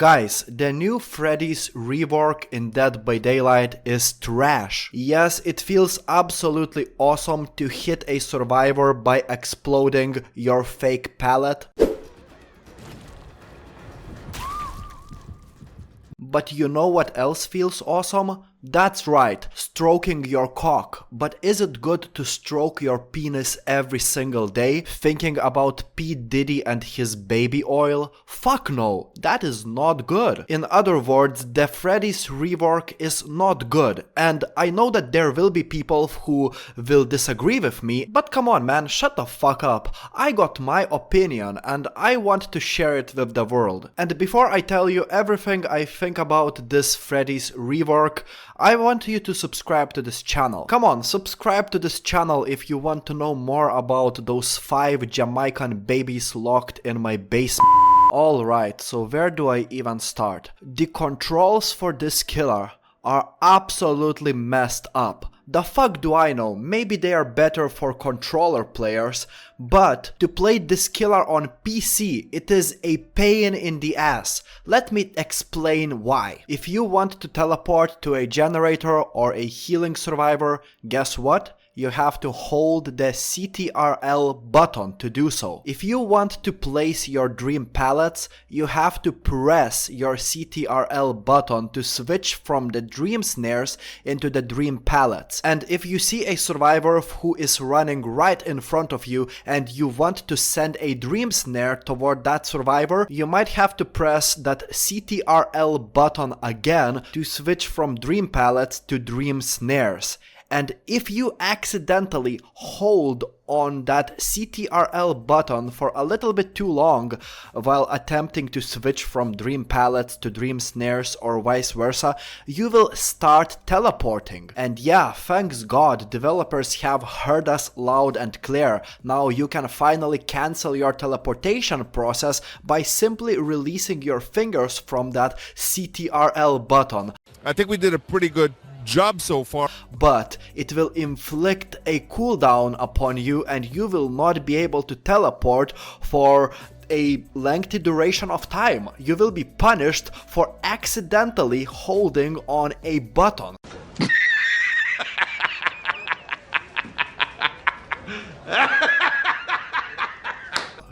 Guys, the new Freddy's rework in Dead by Daylight is trash. Yes, it feels absolutely awesome to hit a survivor by exploding your fake pallet. But you know what else feels awesome? That's right, stroking your cock. But is it good to stroke your penis every single day, thinking about P. Diddy and his baby oil? Fuck no, that is not good. In other words, the Freddy's rework is not good. And I know that there will be people who will disagree with me, but come on man, shut the fuck up. I got my opinion and I want to share it with the world. And before I tell you everything I think about this Freddy's rework, I want you to subscribe to this channel. Come on, subscribe to this channel if you want to know more about those 5 Jamaican babies locked in my basement. Alright, so where do I even start? The controls for this killer are absolutely messed up. The fuck do I know, maybe they are better for controller players, but to play this killer on PC, it is a pain in the ass. Let me explain why. If you want to teleport to a generator or a healing survivor, guess what? You have to hold the CTRL button to do so. If you want to place your dream pallets, you have to press your CTRL button to switch from the Dream Snares into the dream pallets. And if you see a survivor who is running right in front of you and you want to send a dream snare toward that survivor, you might have to press that CTRL button again to switch from dream pallets to dream snares. And if you accidentally hold on that CTRL button for a little bit too long while attempting to switch from dream pallets to dream snares or vice versa, you will start teleporting. And yeah, thanks God, developers have heard us loud and clear. Now you can finally cancel your teleportation process by simply releasing your fingers from that CTRL button. I think we did a pretty good job so far. But it will inflict a cooldown upon you and you will not be able to teleport for a lengthy duration of time. You will be punished for accidentally holding on a button.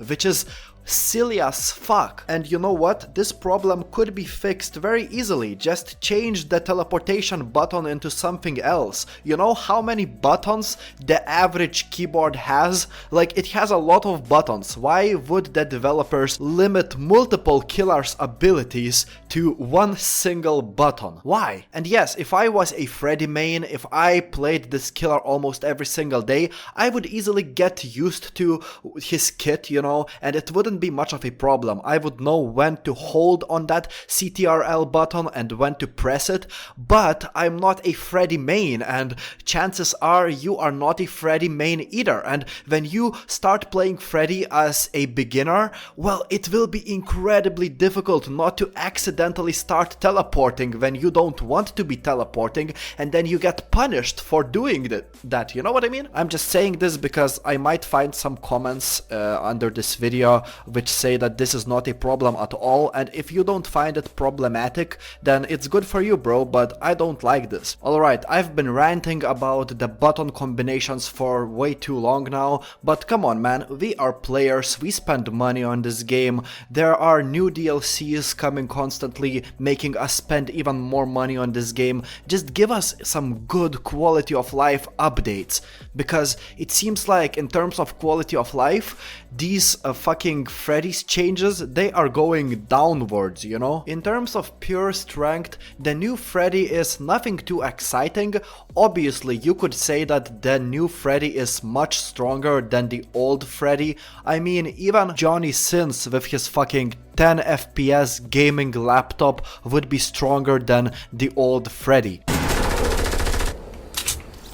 Which is silly as fuck. And you know what? This problem could be fixed very easily. Just change the teleportation button into something else. You know how many buttons the average keyboard has? Like, it has a lot of buttons. Why would the developers limit multiple killers' abilities to one single button? Why? And yes, if I was a Freddy main, if I played this killer almost every single day, I would easily get used to his kit, you know, and it wouldn't be much of a problem. I would know when to hold on that CTRL button and when to press it, but I'm not a Freddy main, and chances are you are not a Freddy main either. And when you start playing Freddy as a beginner, well, it will be incredibly difficult not to accidentally start teleporting when you don't want to be teleporting, and then you get punished for doing that, you know what I mean? I'm just saying this because I might find some comments under this video which say that this is not a problem at all, and if you don't find it problematic, then it's good for you, bro, but I don't like this. Alright, I've been ranting about the button combinations for way too long now, but come on man, we are players, we spend money on this game, there are new DLCs coming constantly, making us spend even more money on this game. Just give us some good quality of life updates, because it seems like in terms of quality of life, these fucking Freddy's changes, they are going downwards, you know? In terms of pure strength, the new Freddy is nothing too exciting. Obviously, you could say that the new Freddy is much stronger than the old Freddy. I mean, even Johnny Sins with his fucking 10 FPS gaming laptop would be stronger than the old Freddy.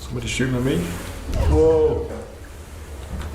Somebody shooting at me? Whoa!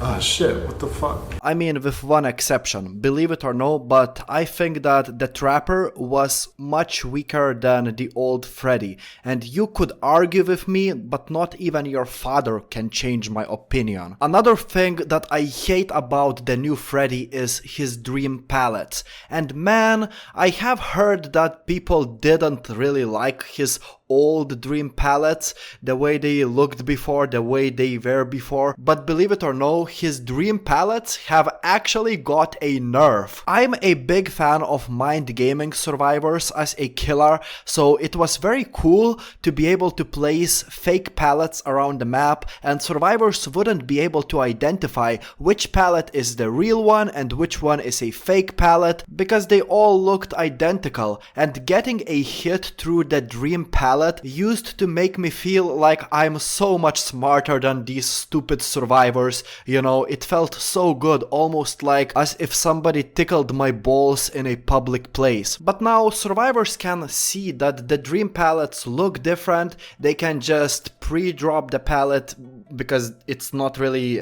Ah, shit, what the fuck? I mean, with one exception, believe it or no, but I think that the Trapper was much weaker than the old Freddy. And you could argue with me, but not even your father can change my opinion. Another thing that I hate about the new Freddy is his dream palettes. And man, I have heard that people didn't really like his old dream palettes, the way they looked before, the way they were before, but believe it or no, his dream palettes have actually got a nerf. I'm a big fan of mind gaming survivors as a killer, so it was very cool to be able to place fake palettes around the map, and survivors wouldn't be able to identify which palette is the real one and which one is a fake palette, because they all looked identical, and getting a hit through the dream palette used to make me feel like I'm so much smarter than these stupid survivors, you know, it felt so good, almost like as if somebody tickled my balls in a public place. But now survivors can see that the dream palettes look different, they can just pre-drop the palette because it's not really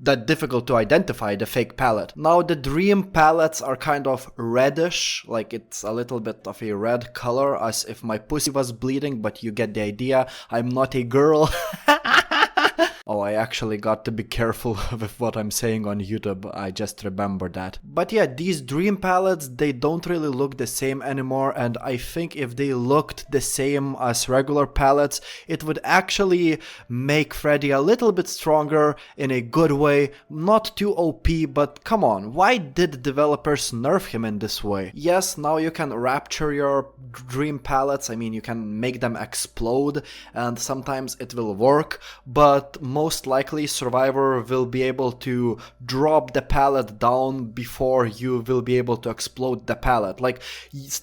that difficult to identify the fake palette. Now the dream palettes are kind of reddish, like it's a little bit of a red color, as if my pussy was bleeding, but you get the idea, I'm not a girl. Oh, I actually got to be careful with what I'm saying on YouTube, I just remembered that. But yeah, these dream palettes, they don't really look the same anymore, and I think if they looked the same as regular palettes, it would actually make Freddy a little bit stronger in a good way, not too OP, but come on, why did developers nerf him in this way? Yes, now you can rapture your dream palettes, I mean you can make them explode, and sometimes it will work, but most likely survivor will be able to drop the pallet down before you will be able to explode the pallet. Like,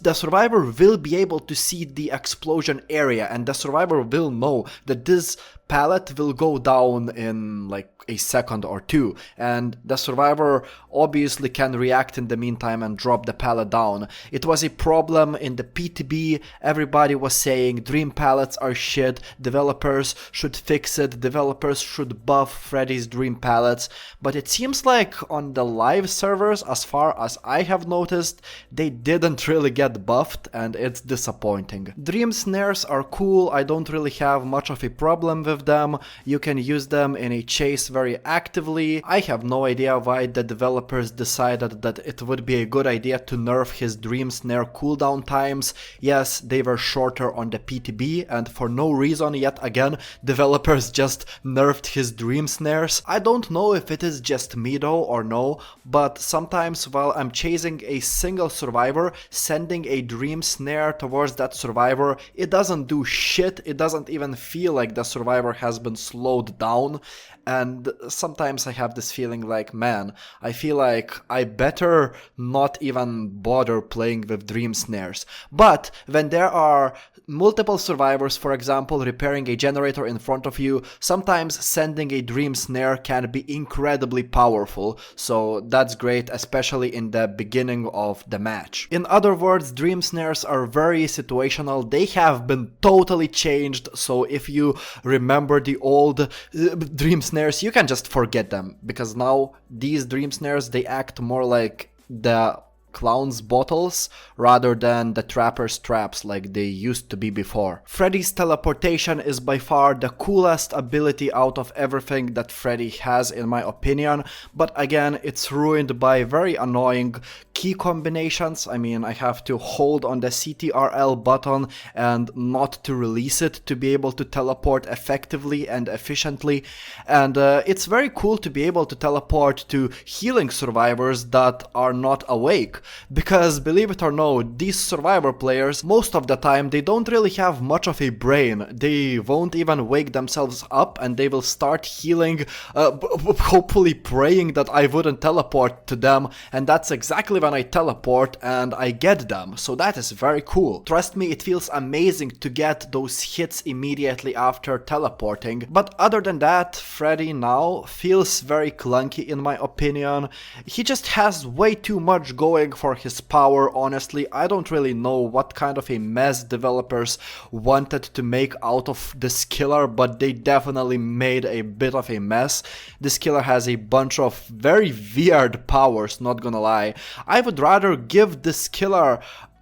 the survivor will be able to see the explosion area, and the survivor will know that this pallet will go down in like a second or two, and the survivor obviously can react in the meantime and drop the pallet down. It was a problem in the PTB, everybody was saying dream pallets are shit, developers should fix it, developers should buff Freddy's dream pallets, but it seems like on the live servers, as far as I have noticed, they didn't really get buffed, and it's disappointing. Dream Snares are cool, I don't really have much of a problem with them, you can use them in a chase very actively. I have no idea why the developers decided that it would be a good idea to nerf his Dream Snare cooldown times. Yes, they were shorter on the PTB, and for no reason yet again, developers just nerfed his Dream Snares. I don't know if it is just me though or no, but sometimes while I'm chasing a single survivor, sending a Dream Snare towards that survivor, it doesn't do shit, it doesn't even feel like the survivor has been slowed down, and sometimes I have this feeling like, man, I feel like I better not even bother playing with Dream Snares. But when there are multiple survivors, for example, repairing a generator in front of you, sometimes sending a Dream Snare can be incredibly powerful, so that's great, especially in the beginning of the match. In other words, Dream Snares are very situational, they have been totally changed, so if you remember the old Dream Snares, you can just forget them, because now these Dream Snares, they act more like the clown's bottles rather than the trapper's traps like they used to be before. Freddy's teleportation is by far the coolest ability out of everything that Freddy has, in my opinion, but again, it's ruined by very annoying key combinations. I mean, I have to hold on the CTRL button and not to release it to be able to teleport effectively and efficiently, and it's very cool to be able to teleport to healing survivors that are not awake. Because believe it or not, these survivor players, most of the time, they don't really have much of a brain. They won't even wake themselves up, and they will start healing, hopefully praying that I wouldn't teleport to them, and that's exactly when I teleport and I get them, so that is very cool. Trust me, it feels amazing to get those hits immediately after teleporting, but other than that, Freddy now feels very clunky in my opinion. He just has way too much going killing for his power. Honestly, I don't really know what kind of a mess developers wanted to make out of this killer, but they definitely made a bit of a mess. This killer has a bunch of very weird powers, not gonna lie. I would rather give this killer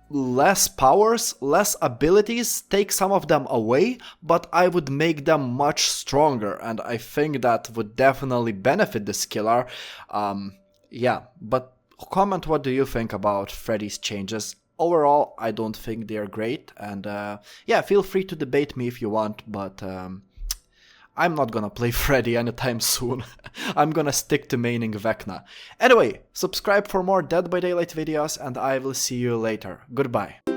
less powers, less abilities, take some of them away, but I would make them much stronger, and I think that would definitely benefit this killer. Yeah, but comment what do you think about Freddy's changes. Overall, I don't think they're great, and yeah, feel free to debate me if you want, but I'm not gonna play Freddy anytime soon. I'm gonna stick to maining Vecna. Anyway, subscribe for more Dead by Daylight videos, and I will see you later. Goodbye.